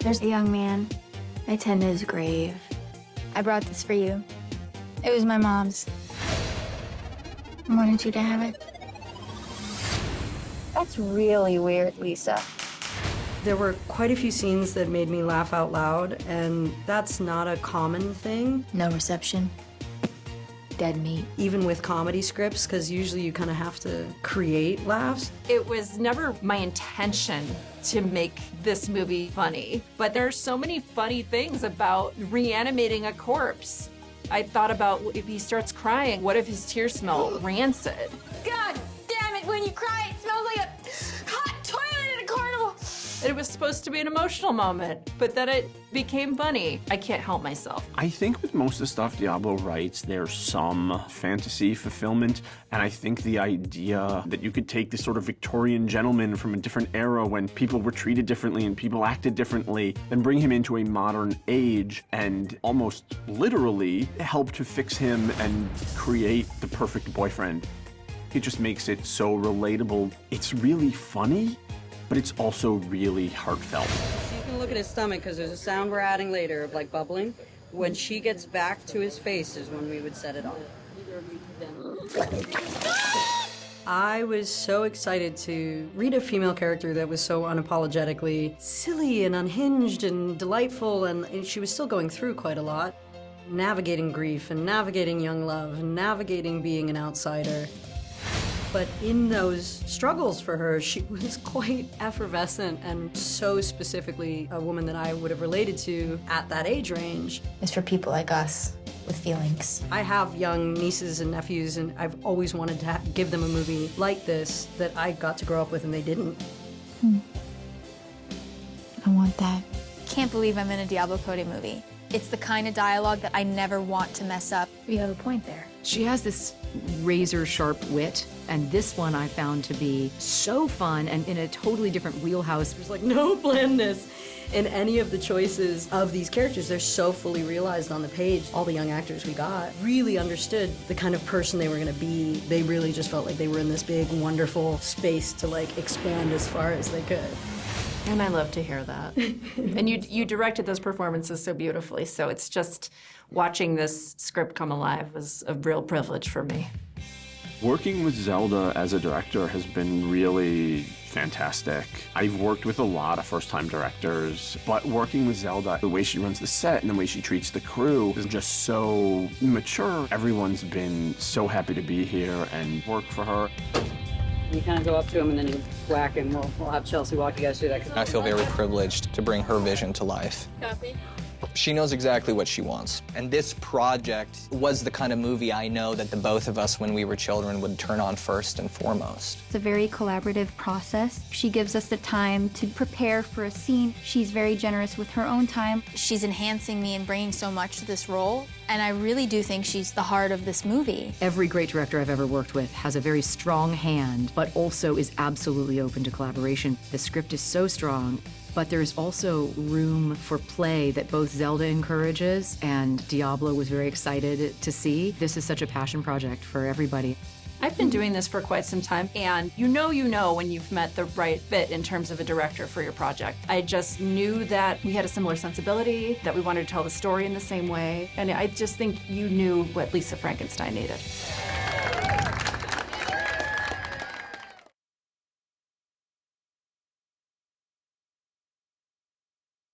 There's a young man. I tend to his grave. I brought this for you. It was my mom's. I wanted you to have it. That's really weird, Lisa. There were quite a few scenes that made me laugh out loud, and that's not a common thing. No reception. Dead meat. Even with comedy scripts, because usually you kind of have to create laughs. It was never my intention to make this movie funny, but there are so many funny things about reanimating a corpse. I thought about if he starts crying, what if his tears smell rancid? God damn it, when you cry, it smells like a hot toilet in a carnival. It was supposed to be an emotional moment, but then it became funny. I can't help myself. I think with most of the stuff Diablo writes, there's some fantasy fulfillment, and I think the idea that you could take this sort of Victorian gentleman from a different era when people were treated differently and people acted differently, and bring him into a modern age and almost literally help to fix him and create the perfect boyfriend. It just makes it so relatable. It's really funny, but it's also really heartfelt. You can look at his stomach because there's a sound we're adding later of like bubbling. When she gets back to his face is when we would set it on. I was so excited to read a female character that was so unapologetically silly and unhinged and delightful, and she was still going through quite a lot. Navigating grief and navigating young love and navigating being an outsider. But in those struggles for her, she was quite effervescent and so specifically a woman that I would have related to at that age range. It's for people like us with feelings. I have young nieces and nephews, and I've always wanted to give them a movie like this that I got to grow up with and they didn't. I want that. Can't believe I'm in a Diablo Cody movie. It's the kind of dialogue that I never want to mess up. You have a point there. She has this razor-sharp wit, and this one I found to be so fun and in a totally different wheelhouse. There's like no blandness in any of the choices of these characters. They're so fully realized on the page. All the young actors we got really understood the kind of person they were gonna be. They really just felt like they were in this big, wonderful space to like expand as far as they could. And I love to hear that. And you directed those performances so beautifully, so it's just watching this script come alive was a real privilege for me. Working with Zelda as a director has been really fantastic. I've worked with a lot of first-time directors, but working with Zelda, the way she runs the set and the way she treats the crew is just so mature. Everyone's been so happy to be here and work for her. You kind of go up to him and then you whack him. We'll have Chelsea walk you guys through that. I feel very privileged to bring her vision to life. Copy. She knows exactly what she wants. And this project was the kind of movie I know that the both of us, when we were children, would turn on first and foremost. It's a very collaborative process. She gives us the time to prepare for a scene. She's very generous with her own time. She's enhancing me and bringing so much to this role, and I really do think she's the heart of this movie. Every great director I've ever worked with has a very strong hand, but also is absolutely open to collaboration. The script is so strong, but there's also room for play that both Zelda encourages and Diablo was very excited to see. This is such a passion project for everybody. I've been doing this for quite some time, and you know when you've met the right fit in terms of a director for your project. I just knew that we had a similar sensibility, that we wanted to tell the story in the same way, and I just think you knew what Lisa Frankenstein needed.